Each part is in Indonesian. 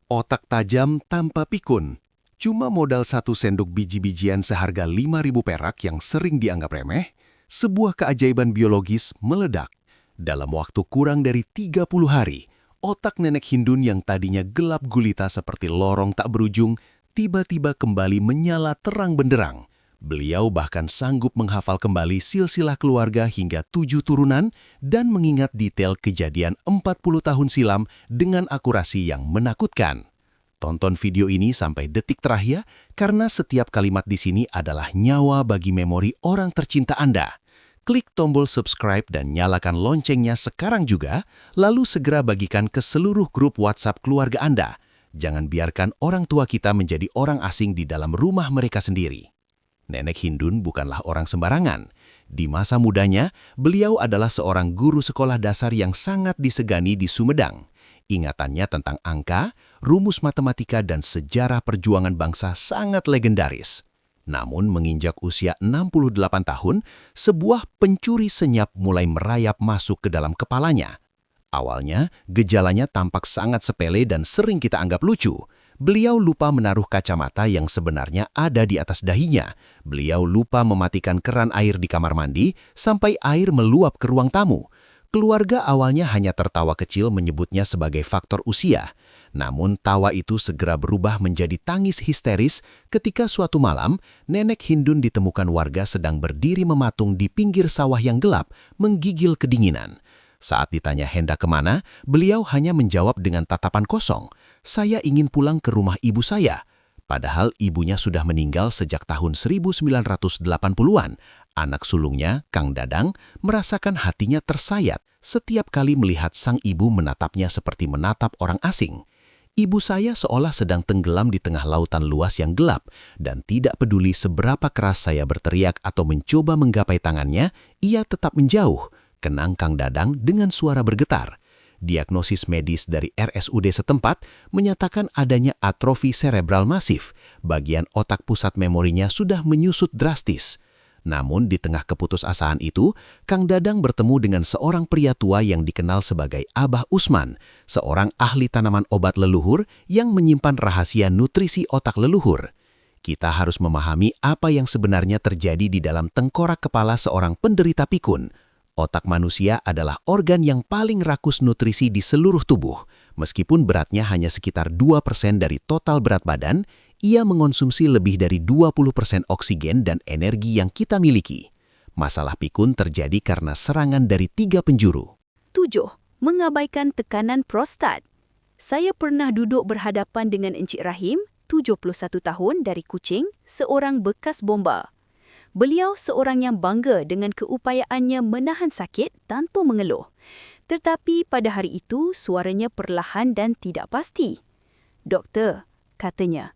Otak tajam tanpa pikun. Cuma modal 1 sendok biji-bijian seharga 5.000 perak yang sering dianggap remeh, sebuah keajaiban biologis meledak. Dalam waktu kurang dari 30 hari, otak nenek Hindun yang tadinya gelap gulita seperti lorong tak berujung, tiba-tiba kembali menyala terang benderang. Beliau bahkan sanggup menghafal kembali silsilah keluarga hingga 7 turunan dan mengingat detail kejadian 40 tahun silam dengan akurasi yang menakutkan. Tonton video ini sampai detik terakhir karena setiap kalimat di sini adalah nyawa bagi memori orang tercinta Anda. Klik tombol subscribe dan nyalakan loncengnya sekarang juga, lalu segera bagikan ke seluruh grup WhatsApp keluarga Anda. Jangan biarkan orang tua kita menjadi orang asing di dalam rumah mereka sendiri. Nenek Hindun bukanlah orang sembarangan. Di masa mudanya, beliau adalah seorang guru sekolah dasar yang sangat disegani di Sumedang. Ingatannya tentang angka, rumus matematika dan sejarah perjuangan bangsa sangat legendaris. Namun menginjak usia 68 tahun, sebuah pencuri senyap mulai merayap masuk ke dalam kepalanya. Awalnya, gejalanya tampak sangat sepele dan sering kita anggap lucu. Beliau lupa menaruh kacamata yang sebenarnya ada di atas dahinya. Beliau lupa mematikan keran air di kamar mandi sampai air meluap ke ruang tamu. Keluarga awalnya hanya tertawa kecil menyebutnya sebagai faktor usia. Namun tawa itu segera berubah menjadi tangis histeris ketika suatu malam, nenek Hindun ditemukan warga sedang berdiri mematung di pinggir sawah yang gelap, menggigil kedinginan. Saat ditanya hendak kemana, beliau hanya menjawab dengan tatapan kosong, "Saya ingin pulang ke rumah ibu saya." Padahal ibunya sudah meninggal sejak tahun 1980-an. Anak sulungnya, Kang Dadang, merasakan hatinya tersayat setiap kali melihat sang ibu menatapnya seperti menatap orang asing. Ibu saya seolah sedang tenggelam di tengah lautan luas yang gelap, dan tidak peduli seberapa keras saya berteriak atau mencoba menggapai tangannya, ia tetap menjauh, kenang Kang Dadang dengan suara bergetar. Diagnosis medis dari RSUD setempat menyatakan adanya atrofi serebral masif. Bagian otak pusat memorinya sudah menyusut drastis. Namun di tengah keputusasaan itu, Kang Dadang bertemu dengan seorang pria tua yang dikenal sebagai Abah Usman, seorang ahli tanaman obat leluhur yang menyimpan rahasia nutrisi otak leluhur. Kita harus memahami apa yang sebenarnya terjadi di dalam tengkorak kepala seorang penderita pikun. Otak manusia adalah organ yang paling rakus nutrisi di seluruh tubuh. Meskipun beratnya hanya sekitar 2% dari total berat badan, ia mengonsumsi lebih dari 20% oksigen dan energi yang kita miliki. Masalah pikun terjadi karena serangan dari 3 penjuru. 7. Mengabaikan tekanan prostat. Saya pernah duduk berhadapan dengan Encik Rahim, 71 tahun dari Kuching, seorang bekas bomba. Beliau seorang yang bangga dengan keupayaannya menahan sakit tanpa mengeluh. Tetapi pada hari itu, suaranya perlahan dan tidak pasti. "Doktor," katanya,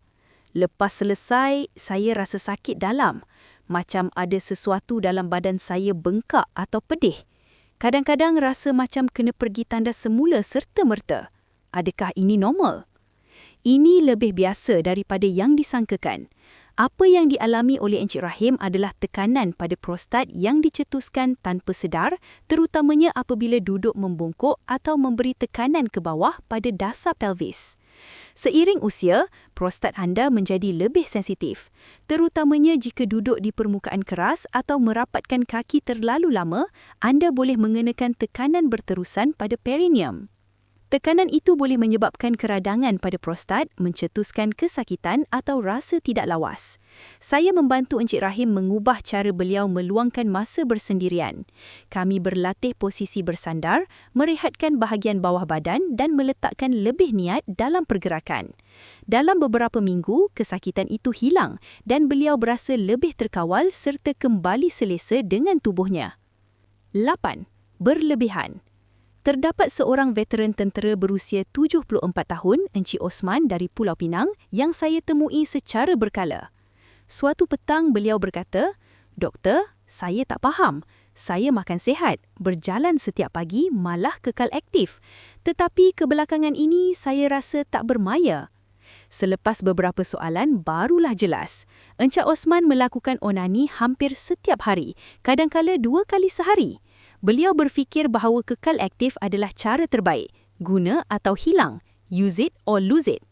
"lepas selesai, saya rasa sakit dalam. Macam ada sesuatu dalam badan saya bengkak atau pedih. Kadang-kadang rasa macam kena pergi tandas semula serta-merta. Adakah ini normal?" Ini lebih biasa daripada yang disangkakan. Apa yang dialami oleh Encik Rahim adalah tekanan pada prostat yang dicetuskan tanpa sedar, terutamanya apabila duduk membungkuk atau memberi tekanan ke bawah pada dasar pelvis. Seiring usia, prostat anda menjadi lebih sensitif, terutamanya jika duduk di permukaan keras atau merapatkan kaki terlalu lama, anda boleh mengenakan tekanan berterusan pada perineum. Tekanan itu boleh menyebabkan keradangan pada prostat, mencetuskan kesakitan atau rasa tidak lawas. Saya membantu Encik Rahim mengubah cara beliau meluangkan masa bersendirian. Kami berlatih posisi bersandar, merehatkan bahagian bawah badan dan meletakkan lebih niat dalam pergerakan. Dalam beberapa minggu, kesakitan itu hilang dan beliau berasa lebih terkawal serta kembali selesa dengan tubuhnya. 8. Berlebihan. Terdapat seorang veteran tentera berusia 74 tahun, Encik Osman dari Pulau Pinang, yang saya temui secara berkala. Suatu petang beliau berkata, "Doktor, saya tak faham. Saya makan sihat, berjalan setiap pagi, malah kekal aktif. Tetapi kebelakangan ini saya rasa tak bermaya." Selepas beberapa soalan, barulah jelas. Encik Osman melakukan onani hampir setiap hari, kadangkala 2 kali sehari. Beliau berfikir bahawa kekal aktif adalah cara terbaik. Guna atau hilang. Use it or lose it.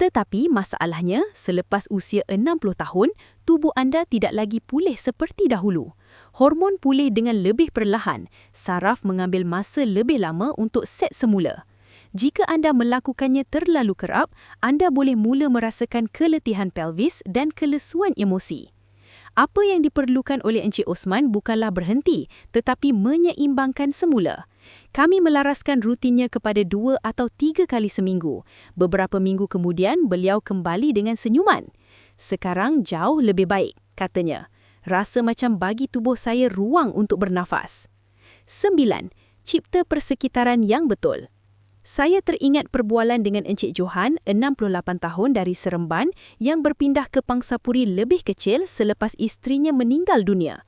Tetapi masalahnya, selepas usia 60 tahun, tubuh anda tidak lagi pulih seperti dahulu. Hormon pulih dengan lebih perlahan, saraf mengambil masa lebih lama untuk set semula. Jika anda melakukannya terlalu kerap, anda boleh mula merasakan keletihan pelvis dan kelesuan emosi. Apa yang diperlukan oleh Encik Osman bukanlah berhenti, tetapi menyeimbangkan semula. Kami melaraskan rutinnya kepada 2 atau 3 kali seminggu. Beberapa minggu kemudian, beliau kembali dengan senyuman. Sekarang jauh lebih baik, katanya. Rasa macam bagi tubuh saya ruang untuk bernafas. 9. Cipta persekitaran yang betul. Saya teringat perbualan dengan Encik Johan, 68 tahun dari Seremban, yang berpindah ke Pangsapuri lebih kecil selepas isterinya meninggal dunia.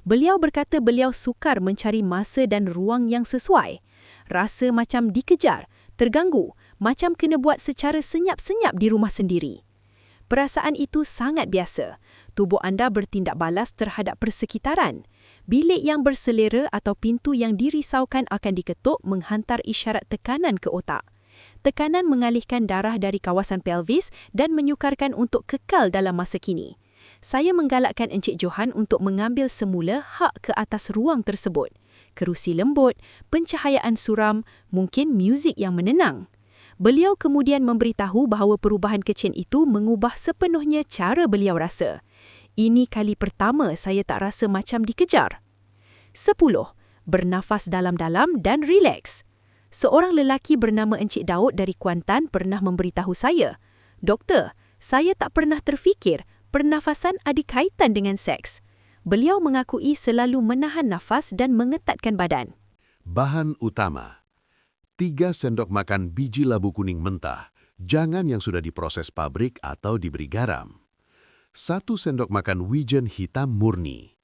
Beliau berkata beliau sukar mencari masa dan ruang yang sesuai. Rasa macam dikejar, terganggu, macam kena buat secara senyap-senyap di rumah sendiri. Perasaan itu sangat biasa. Tubuh anda bertindak balas terhadap persekitaran. Bilik yang berselera atau pintu yang dirisaukan akan diketuk menghantar isyarat tekanan ke otak. Tekanan mengalihkan darah dari kawasan pelvis dan menyukarkan untuk kekal dalam masa kini. Saya menggalakkan Encik Johan untuk mengambil semula hak ke atas ruang tersebut. Kerusi lembut, pencahayaan suram, mungkin muzik yang menenang. Beliau kemudian memberitahu bahawa perubahan kecil itu mengubah sepenuhnya cara beliau rasa. Ini kali pertama saya tak rasa macam dikejar. 10. Bernafas dalam-dalam dan rileks. Seorang lelaki bernama Encik Daud dari Kuantan pernah memberitahu saya, "Doktor, saya tak pernah terfikir pernafasan ada kaitan dengan seks." Beliau mengakui selalu menahan nafas dan mengetatkan badan. Bahan utama: 3 sendok makan biji labu kuning mentah, jangan yang sudah diproses pabrik atau diberi garam. 1 sendok makan wijen hitam murni.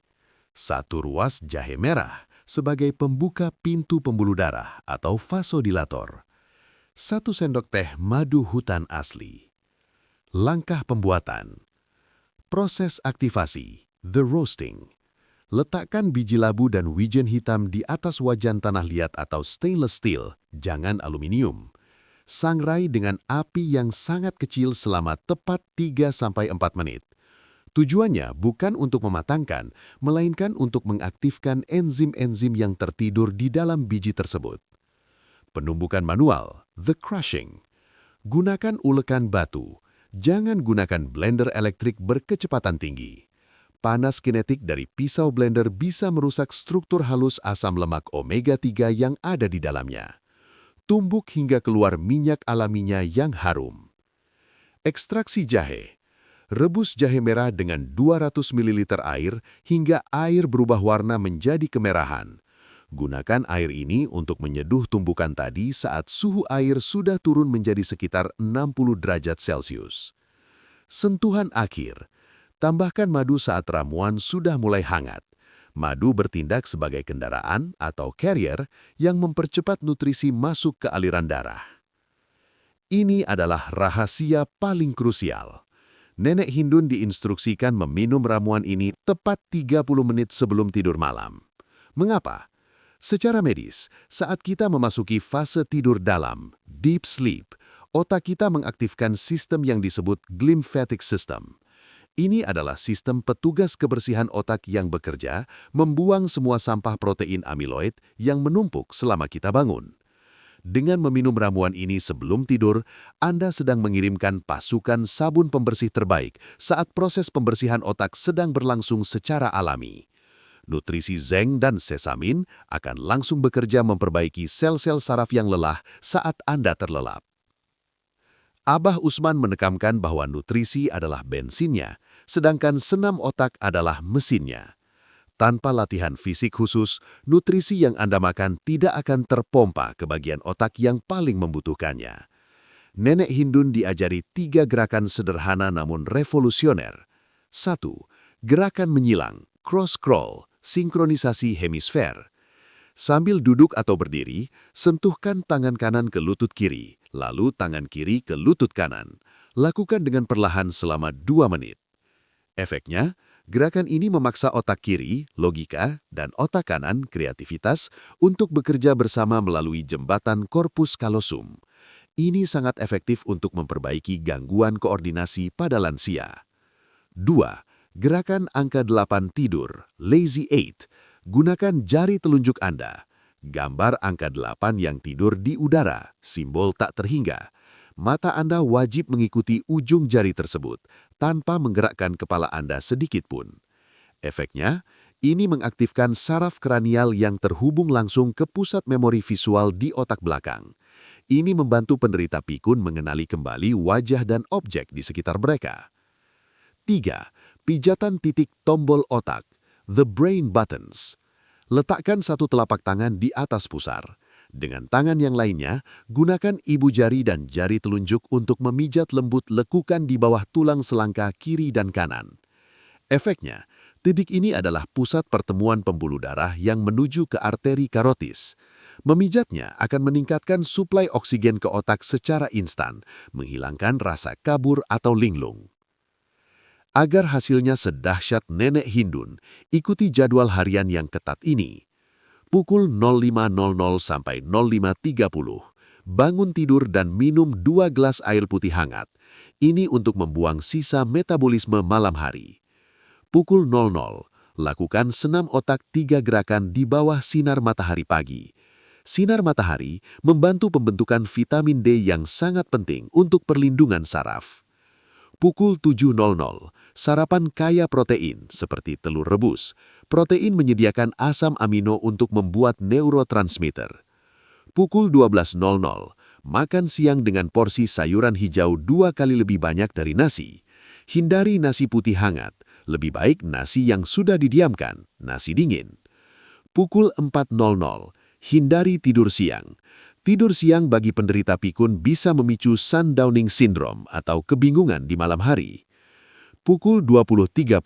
1 ruas jahe merah sebagai pembuka pintu pembuluh darah atau vasodilator. 1 sendok teh madu hutan asli. Langkah pembuatan. Proses aktivasi, the roasting. Letakkan biji labu dan wijen hitam di atas wajan tanah liat atau stainless steel, jangan aluminium. Sangrai dengan api yang sangat kecil selama tepat 3-4 menit. Tujuannya bukan untuk mematangkan, melainkan untuk mengaktifkan enzim-enzim yang tertidur di dalam biji tersebut. Penumbukan manual, the crushing. Gunakan ulekan batu, jangan gunakan blender elektrik berkecepatan tinggi. Panas kinetik dari pisau blender bisa merusak struktur halus asam lemak omega-3 yang ada di dalamnya. Tumbuk hingga keluar minyak alaminya yang harum. Ekstraksi jahe. Rebus jahe merah dengan 200 ml air hingga air berubah warna menjadi kemerahan. Gunakan air ini untuk menyeduh tumbukan tadi saat suhu air sudah turun menjadi sekitar 60 derajat Celcius. Sentuhan akhir. Tambahkan madu saat ramuan sudah mulai hangat. Madu bertindak sebagai kendaraan atau carrier yang mempercepat nutrisi masuk ke aliran darah. Ini adalah rahasia paling krusial. Nenek Hindun diinstruksikan meminum ramuan ini tepat 30 menit sebelum tidur malam. Mengapa? Secara medis, saat kita memasuki fase tidur dalam, deep sleep, otak kita mengaktifkan sistem yang disebut glymphatic system. Ini adalah sistem petugas kebersihan otak yang bekerja membuang semua sampah protein amiloid yang menumpuk selama kita bangun. Dengan meminum ramuan ini sebelum tidur, Anda sedang mengirimkan pasukan sabun pembersih terbaik saat proses pembersihan otak sedang berlangsung secara alami. Nutrisi zinc dan sesamin akan langsung bekerja memperbaiki sel-sel saraf yang lelah saat Anda terlelap. Abah Usman menekankan bahwa nutrisi adalah bensinnya, sedangkan senam otak adalah mesinnya. Tanpa latihan fisik khusus, nutrisi yang Anda makan tidak akan terpompa ke bagian otak yang paling membutuhkannya. Nenek Hindun diajari 3 gerakan sederhana namun revolusioner. 1. Gerakan menyilang, cross-scroll, sinkronisasi hemisfer. Sambil duduk atau berdiri, sentuhkan tangan kanan ke lutut kiri, lalu tangan kiri ke lutut kanan. Lakukan dengan perlahan selama 2 menit. Efeknya, gerakan ini memaksa otak kiri, logika, dan otak kanan, kreativitas, untuk bekerja bersama melalui jembatan korpus kalosum. Ini sangat efektif untuk memperbaiki gangguan koordinasi pada lansia. 2. Gerakan angka 8 tidur, Lazy 8. Gunakan jari telunjuk Anda. Gambar angka 8 yang tidur di udara, simbol tak terhingga. Mata Anda wajib mengikuti ujung jari tersebut tanpa menggerakkan kepala Anda sedikit pun. Efeknya, ini mengaktifkan saraf kranial yang terhubung langsung ke pusat memori visual di otak belakang. Ini membantu penderita pikun mengenali kembali wajah dan objek di sekitar mereka. 3. Pijatan titik tombol otak, the brain buttons. Letakkan satu telapak tangan di atas pusar. Dengan tangan yang lainnya, gunakan ibu jari dan jari telunjuk untuk memijat lembut lekukan di bawah tulang selangka kiri dan kanan. Efeknya, titik ini adalah pusat pertemuan pembuluh darah yang menuju ke arteri karotis. Memijatnya akan meningkatkan suplai oksigen ke otak secara instan, menghilangkan rasa kabur atau linglung. Agar hasilnya sedahsyat nenek Hindun, ikuti jadwal harian yang ketat ini. Pukul 05.00 sampai 05.30, bangun tidur dan minum 2 gelas air putih hangat. Ini untuk membuang sisa metabolisme malam hari. Pukul 00, lakukan senam otak 3 gerakan di bawah sinar matahari pagi. Sinar matahari membantu pembentukan vitamin D yang sangat penting untuk perlindungan saraf. Pukul 7.00, sarapan kaya protein seperti telur rebus. Protein menyediakan asam amino untuk membuat neurotransmitter. Pukul 12.00, makan siang dengan porsi sayuran hijau 2 kali lebih banyak dari nasi. Hindari nasi putih hangat, lebih baik nasi yang sudah didiamkan, nasi dingin. Pukul 4.00, hindari tidur siang. Tidur siang bagi penderita pikun bisa memicu sundowning syndrome atau kebingungan di malam hari. Pukul 20.30,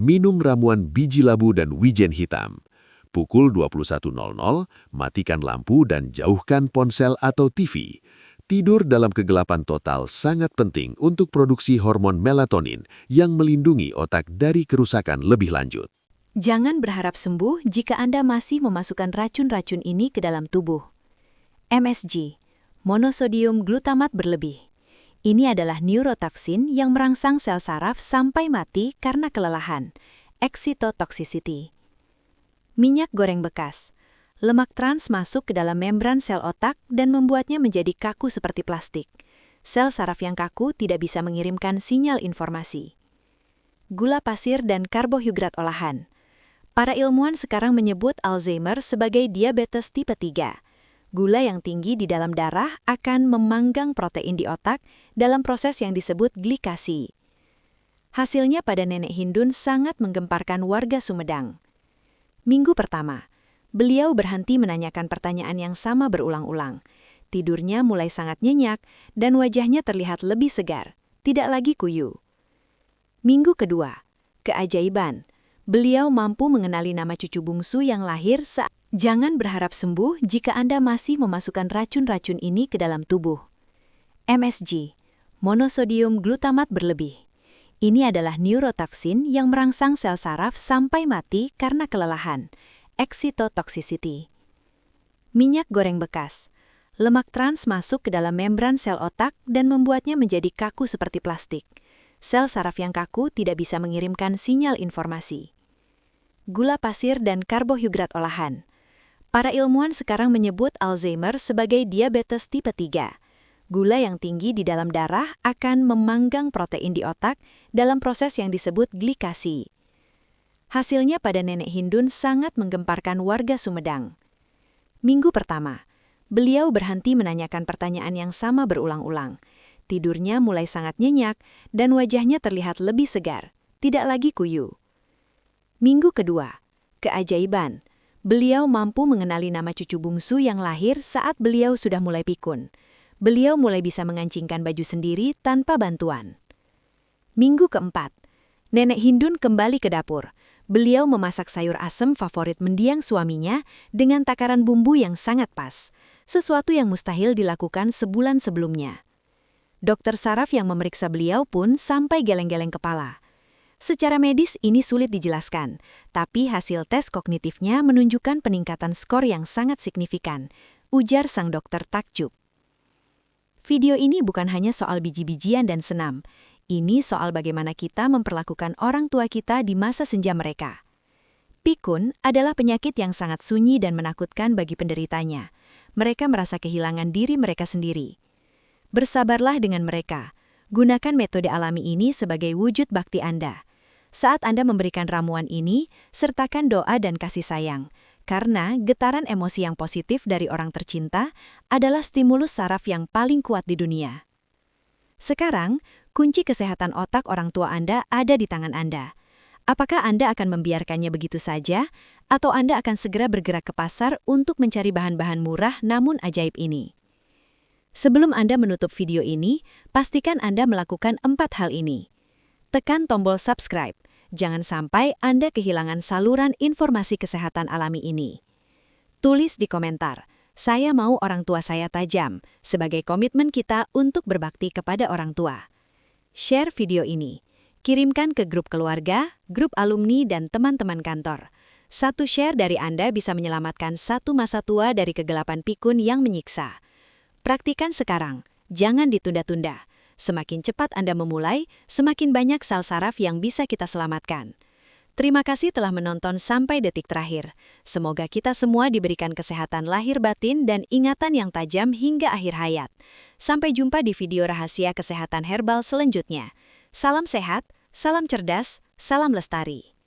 minum ramuan biji labu dan wijen hitam. Pukul 21.00, matikan lampu dan jauhkan ponsel atau TV. Tidur dalam kegelapan total sangat penting untuk produksi hormon melatonin yang melindungi otak dari kerusakan lebih lanjut. Jangan berharap sembuh jika Anda masih memasukkan racun-racun ini ke dalam tubuh. MSG, monosodium glutamat berlebih. Ini adalah neurotoxin yang merangsang sel saraf sampai mati karena kelelahan, excitotoxicity. Minyak goreng bekas. Lemak trans masuk ke dalam membran sel otak dan membuatnya menjadi kaku seperti plastik. Sel saraf yang kaku tidak bisa mengirimkan sinyal informasi. Gula pasir dan karbohidrat olahan. Para ilmuwan sekarang menyebut Alzheimer sebagai diabetes tipe 3. Gula yang tinggi di dalam darah akan memanggang protein di otak dalam proses yang disebut glikasi. Hasilnya pada nenek Hindun sangat menggemparkan warga Sumedang. Minggu pertama, beliau berhenti menanyakan pertanyaan yang sama berulang-ulang. Tidurnya mulai sangat nyenyak dan wajahnya terlihat lebih segar, tidak lagi kuyu. Minggu kedua, keajaiban. Beliau mampu mengenali nama cucu bungsu yang lahir saat. Jangan berharap sembuh jika Anda masih memasukkan racun-racun ini ke dalam tubuh. MSG, monosodium glutamat berlebih. Ini adalah neurotoxin yang merangsang sel saraf sampai mati karena kelelahan, excitotoxicity. Minyak goreng bekas. Lemak trans masuk ke dalam membran sel otak dan membuatnya menjadi kaku seperti plastik. Sel saraf yang kaku tidak bisa mengirimkan sinyal informasi. Gula pasir dan karbohidrat olahan. Para ilmuwan sekarang menyebut Alzheimer sebagai diabetes tipe 3. Gula yang tinggi di dalam darah akan memanggang protein di otak dalam proses yang disebut glikasi. Hasilnya pada nenek Hindun sangat menggemparkan warga Sumedang. Minggu pertama, beliau berhenti menanyakan pertanyaan yang sama berulang-ulang. Tidurnya mulai sangat nyenyak dan wajahnya terlihat lebih segar, tidak lagi kuyu. Minggu kedua, keajaiban. Beliau mampu mengenali nama cucu bungsu yang lahir saat beliau sudah mulai pikun. Beliau mulai bisa mengancingkan baju sendiri tanpa bantuan. Minggu keempat, nenek Hindun kembali ke dapur. Beliau memasak sayur asem favorit mendiang suaminya dengan takaran bumbu yang sangat pas, sesuatu yang mustahil dilakukan sebulan sebelumnya. Dokter saraf yang memeriksa beliau pun sampai geleng-geleng kepala. Secara medis ini sulit dijelaskan, tapi hasil tes kognitifnya menunjukkan peningkatan skor yang sangat signifikan, ujar sang dokter takjub. Video ini bukan hanya soal biji-bijian dan senam. Ini soal bagaimana kita memperlakukan orang tua kita di masa senja mereka. Pikun adalah penyakit yang sangat sunyi dan menakutkan bagi penderitanya. Mereka merasa kehilangan diri mereka sendiri. Bersabarlah dengan mereka. Gunakan metode alami ini sebagai wujud bakti Anda. Saat Anda memberikan ramuan ini, sertakan doa dan kasih sayang. Karena getaran emosi yang positif dari orang tercinta adalah stimulus saraf yang paling kuat di dunia. Sekarang, kunci kesehatan otak orang tua Anda ada di tangan Anda. Apakah Anda akan membiarkannya begitu saja, atau Anda akan segera bergerak ke pasar untuk mencari bahan-bahan murah namun ajaib ini? Sebelum Anda menutup video ini, pastikan Anda melakukan 4 hal ini. Tekan tombol subscribe. Jangan sampai Anda kehilangan saluran informasi kesehatan alami ini. Tulis di komentar, "Saya mau orang tua saya tajam," sebagai komitmen kita untuk berbakti kepada orang tua. Share video ini. Kirimkan ke grup keluarga, grup alumni, dan teman-teman kantor. Satu share dari Anda bisa menyelamatkan satu masa tua dari kegelapan pikun yang menyiksa. Praktikan sekarang, jangan ditunda-tunda. Semakin cepat Anda memulai, semakin banyak sel saraf yang bisa kita selamatkan. Terima kasih telah menonton sampai detik terakhir. Semoga kita semua diberikan kesehatan lahir batin dan ingatan yang tajam hingga akhir hayat. Sampai jumpa di video rahasia kesehatan herbal selanjutnya. Salam sehat, salam cerdas, salam lestari.